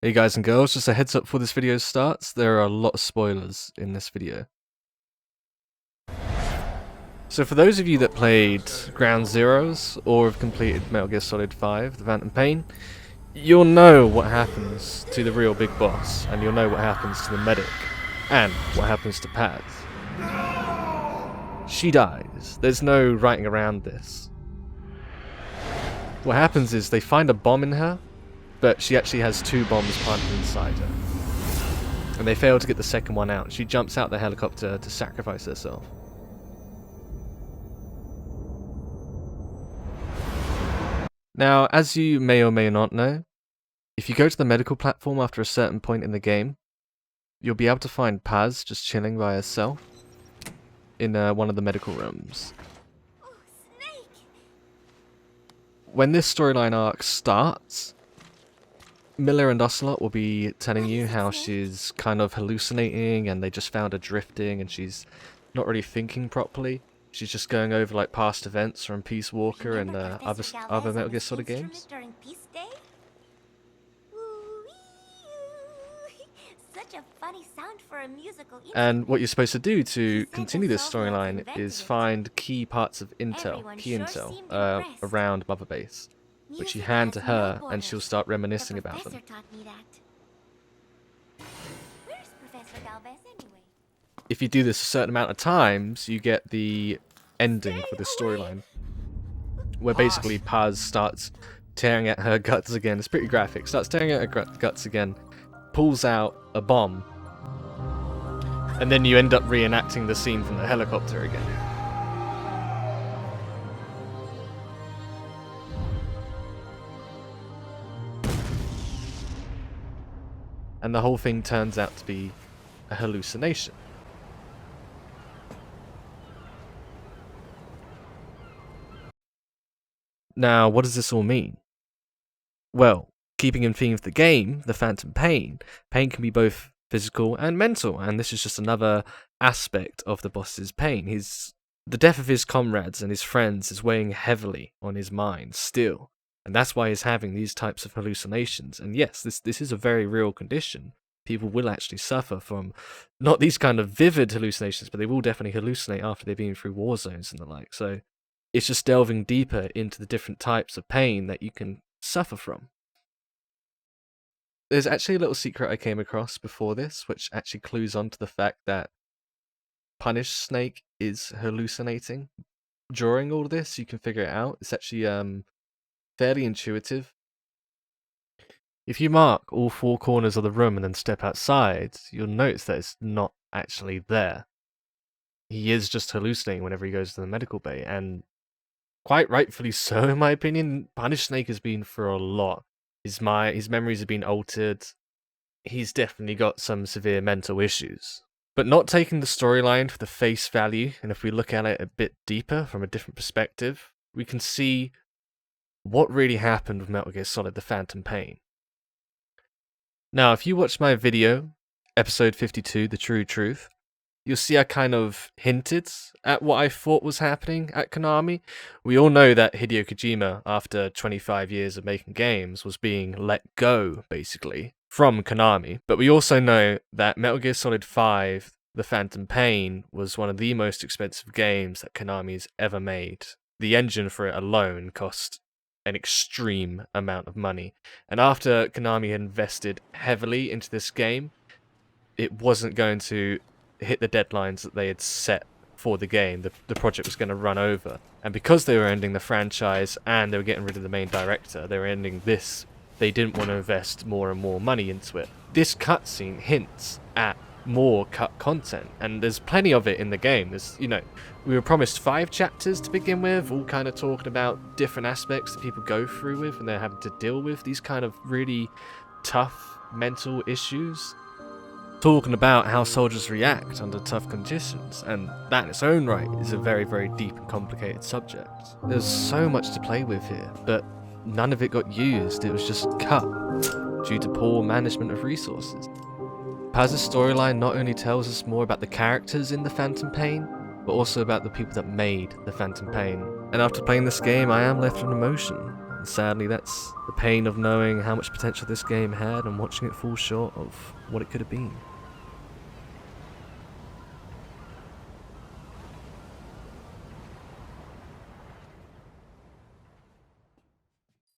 Hey guys and girls, just a heads up before this video starts, there are a lot of spoilers in this video. So for those of you that played Ground Zeroes, or have completed Metal Gear Solid 5, The Phantom Pain, you'll know what happens to the real big boss, and you'll know what happens to the medic, and what happens to Paz. She dies. There's no writing around this. What happens is they find a bomb in her, but she actually has 2 bombs planted inside her. And they fail to get the second one out. She jumps out the helicopter to sacrifice herself. Now, as you may or may not know, if you go to the medical platform after a certain point in the game, you'll be able to find Paz just chilling by herself in one of the medical rooms. Oh, Snake! When this storyline arc starts, Miller and Ocelot will be telling you how she's kind of hallucinating and they just found her drifting and she's not really thinking properly. She's just going over like past events from Peace Walker and other Metal Gear Solid games. During Peace Day? Such a funny sound for a musical And what you're supposed to do to continue this storyline is find key parts of intel, around Mother Base, which you hand to her and she'll start reminiscing about them. Where's Professor Galvez anyway? If you do this a certain amount of times, you get the ending for this storyline, where basically Paz starts tearing at her guts again. It's pretty graphic. Starts tearing at her guts again, pulls out a bomb, and then you end up reenacting the scene from the helicopter again. And the whole thing turns out to be a hallucination. Now, what does this all mean? Well, keeping in theme of the game, The Phantom Pain, pain can be both physical and mental, and this is just another aspect of the boss's pain. The death of his comrades and his friends is weighing heavily on his mind still, and that's why he's having these types of hallucinations. And yes, this is a very real condition. People will actually suffer from not these kind of vivid hallucinations, but they will definitely hallucinate after they've been through war zones and the like. So it's just delving deeper into the different types of pain that you can suffer from. There's actually a little secret I came across before this, which actually clues on to the fact that Punish Snake is hallucinating. During all this, you can figure it out. It's actually fairly intuitive. If you mark all 4 corners of the room and then step outside, you'll notice that it's not actually there. He is just hallucinating whenever he goes to the medical bay, and quite rightfully so, in my opinion. Punish Snake has been through a lot. His memories have been altered. He's definitely got some severe mental issues. But not taking the storyline for the face value, and if we look at it a bit deeper from a different perspective, we can see what really happened with Metal Gear Solid: The Phantom Pain. Now, if you watch my video, episode 52, The True Truth, you'll see I kind of hinted at what I thought was happening at Konami. We all know that Hideo Kojima, after 25 years of making games, was being let go, basically, from Konami. But we also know that Metal Gear Solid 5, The Phantom Pain, was one of the most expensive games that Konami's ever made. The engine for it alone cost an extreme amount of money. And after Konami had invested heavily into this game, it wasn't going to hit the deadlines that they had set for the game. The project was going to run over. And because they were ending the franchise and they were getting rid of the main director, they were ending this, they didn't want to invest more and more money into it. This cutscene hints at more cut content, and there's plenty of it in the game. There's, we were promised 5 chapters to begin with, all kind of talking about different aspects that people go through with and they're having to deal with, these kind of really tough mental issues. Talking about how soldiers react under tough conditions, and that in its own right is a very, very deep and complicated subject. There's so much to play with here, but none of it got used. It was just cut due to poor management of resources. Paz's storyline not only tells us more about the characters in The Phantom Pain, but also about the people that made The Phantom Pain. And after playing this game, I am left with emotion. And sadly, that's the pain of knowing how much potential this game had and watching it fall short of what it could have been.